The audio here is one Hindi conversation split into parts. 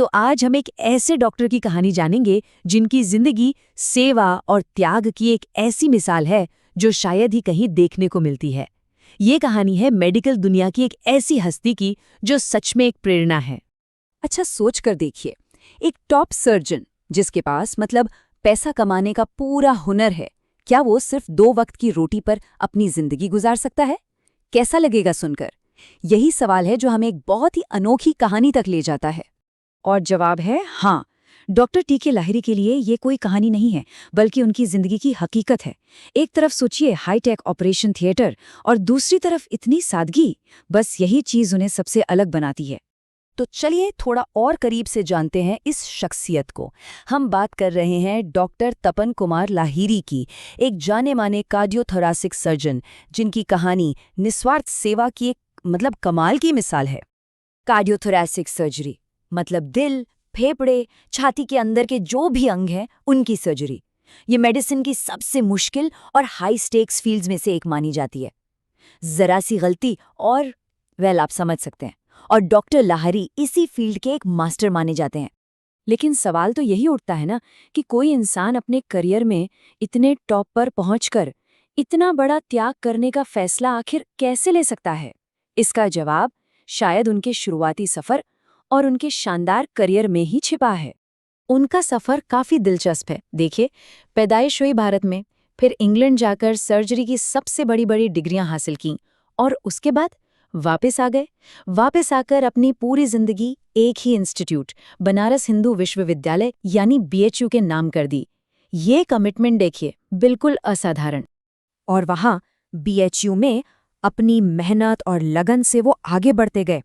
तो आज हम एक ऐसे डॉक्टर की कहानी जानेंगे जिनकी जिंदगी सेवा और त्याग की एक ऐसी मिसाल है जो शायद ही कहीं देखने को मिलती है। ये कहानी है मेडिकल दुनिया की एक ऐसी हस्ती की जो सच में एक प्रेरणा है। अच्छा सोच कर देखिए, एक टॉप सर्जन जिसके पास पैसा कमाने का पूरा हुनर है, क्या वो सिर्फ 2 वक्त की रोटी पर अपनी जिंदगी गुजार सकता है? कैसा लगेगा सुनकर? यही सवाल है जो हमें एक बहुत ही अनोखी कहानी तक ले जाता है। और जवाब है हाँ। Doctor TK. लाहिरी के लिए ये कोई कहानी नहीं है, बल्कि उनकी जिंदगी की हकीकत है। एक तरफ सोचिए हाईटेक ऑपरेशन थिएटर और दूसरी तरफ इतनी सादगी, बस यही चीज उन्हें सबसे अलग बनाती है। तो चलिए थोड़ा और करीब से जानते हैं इस शख्सियत को। हम बात कर रहे हैं डॉक्टर तपन कुमार लाहिरी की, एक जाने माने कार्डियोथोरैसिक सर्जन जिनकी कहानी निस्वार्थ सेवा की एक कमाल की मिसाल है। कार्डियोथोरैसिक सर्जरी दिल, फेफड़े, छाती के अंदर के जो भी अंग हैं उनकी सर्जरी। ये मेडिसिन की सबसे मुश्किल और हाई स्टेक्स फील्ड्स में से एक मानी जाती है। जरा सी गलती और आप समझ सकते हैं। और डॉक्टर लाहिरी इसी फील्ड के एक मास्टर माने जाते हैं। लेकिन सवाल तो यही उठता है ना कि कोई इंसान अपने करियर में इतने टॉप पर पहुंचकर इतना बड़ा त्याग करने का फैसला आखिर कैसे ले सकता है? इसका जवाब शायद उनके शुरुआती सफर और उनके शानदार करियर में ही छिपा है। उनका सफर काफी दिलचस्प है। देखिए, पैदाइश हुई भारत में, फिर इंग्लैंड जाकर सर्जरी की सबसे बड़ी डिग्रियां हासिल की और उसके बाद वापस आ गए। वापस आकर अपनी पूरी जिंदगी एक ही इंस्टीट्यूट, बनारस हिंदू विश्वविद्यालय यानी BHU के नाम कर दी। ये कमिटमेंट देखिए, बिल्कुल असाधारण। और वहां BHU में अपनी मेहनत और लगन से वो आगे बढ़ते गए,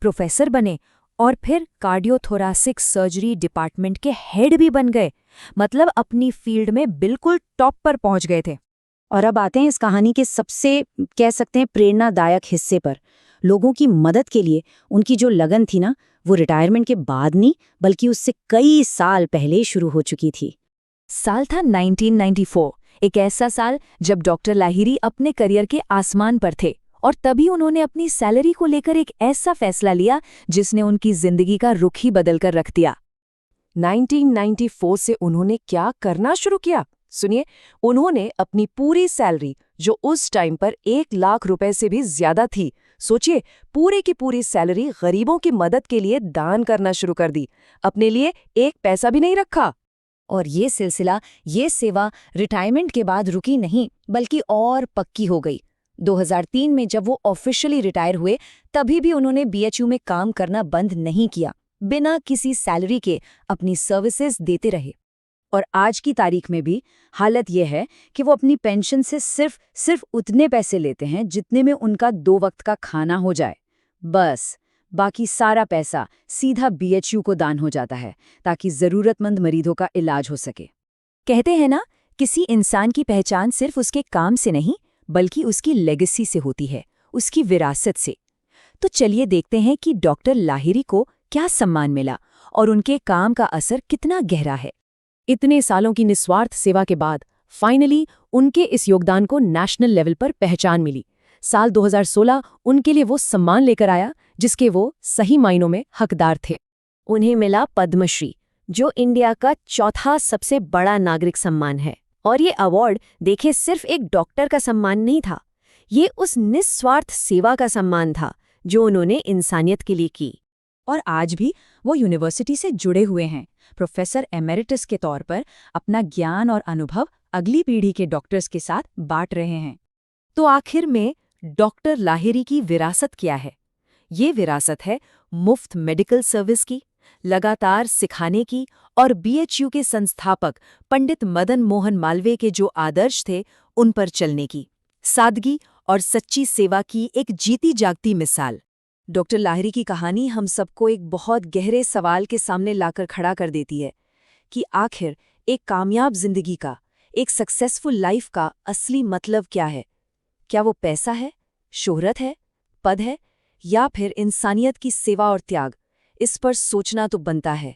प्रोफेसर बने और फिर कार्डियोथोरैसिक सर्जरी डिपार्टमेंट के हेड भी बन गए। अपनी फील्ड में बिल्कुल टॉप पर पहुंच गए थे। और अब आते हैं इस कहानी के सबसे कह सकते हैं प्रेरणादायक हिस्से पर। लोगों की मदद के लिए उनकी जो लगन थी ना, वो रिटायरमेंट के बाद नहीं बल्कि उससे कई साल पहले शुरू हो चुकी थी। साल था 1994, एक ऐसा साल जब डॉक्टर लाहिरी अपने करियर के आसमान पर थे। और तभी उन्होंने अपनी सैलरी को लेकर एक ऐसा फैसला लिया जिसने उनकी जिंदगी का रुख ही बदलकर रख दिया। 1994 से उन्होंने क्या करना शुरू किया? सुनिए, उन्होंने अपनी पूरी सैलरी, जो उस टाइम पर 1 लाख रुपए से भी ज्यादा थी, सोचिए, पूरी की पूरी सैलरी गरीबों की मदद के लिए दान करना शुरू कर दी। अपने लिए 1 पैसा भी नहीं रखा। और ये सिलसिला, ये सेवा रिटायरमेंट के बाद रुकी नहीं बल्कि और पक्की हो गई। 2003 में जब वो ऑफिशियली रिटायर हुए, तभी भी उन्होंने BHU में काम करना बंद नहीं किया। बिना किसी सैलरी के अपनी सर्विसेज देते रहे। और आज की तारीख में भी हालत यह है कि वो अपनी पेंशन से सिर्फ उतने पैसे लेते हैं जितने में उनका 2 वक्त का खाना हो जाए। बस बाकी सारा पैसा सीधा BHU को दान हो जाता है ताकि जरूरतमंद मरीजों का इलाज हो सके। कहते हैं ना, किसी इंसान की पहचान सिर्फ उसके काम से नहीं बल्कि उसकी लेगेसी से होती है, उसकी विरासत से। तो चलिए देखते हैं कि डॉक्टर लाहिरी को क्या सम्मान मिला और उनके काम का असर कितना गहरा है। इतने सालों की निस्वार्थ सेवा के बाद फाइनली उनके इस योगदान को नेशनल लेवल पर पहचान मिली। साल 2016 उनके लिए वो सम्मान लेकर आया जिसके वो सही मायनों में हकदार थे। उन्हें मिला पद्मश्री, जो इंडिया का चौथा सबसे बड़ा नागरिक सम्मान है। और ये अवार्ड देखे सिर्फ एक डॉक्टर का सम्मान नहीं था, ये उस निस्वार्थ सेवा का सम्मान था जो उन्होंने इंसानियत के लिए की। और आज भी वो यूनिवर्सिटी से जुड़े हुए हैं, प्रोफेसर एमेरिटस के तौर पर अपना ज्ञान और अनुभव अगली पीढ़ी के डॉक्टर्स के साथ बांट रहे हैं। तो आखिर में डॉक्टर लाहिरी की विरासत क्या है? ये विरासत है मुफ्त मेडिकल सर्विस की, लगातार सिखाने की और BHU के संस्थापक पंडित मदन मोहन मालवीय के जो आदर्श थे उन पर चलने की, सादगी और सच्ची सेवा की एक जीती जागती मिसाल। डॉक्टर लाहिरी की कहानी हम सबको एक बहुत गहरे सवाल के सामने लाकर खड़ा कर देती है कि आखिर एक कामयाब जिंदगी का, एक सक्सेसफुल लाइफ का असली मतलब क्या है? क्या वो पैसा है, शोहरत है, पद है, या फिर इंसानियत की सेवा और त्याग? इस पर सोचना तो बनता है।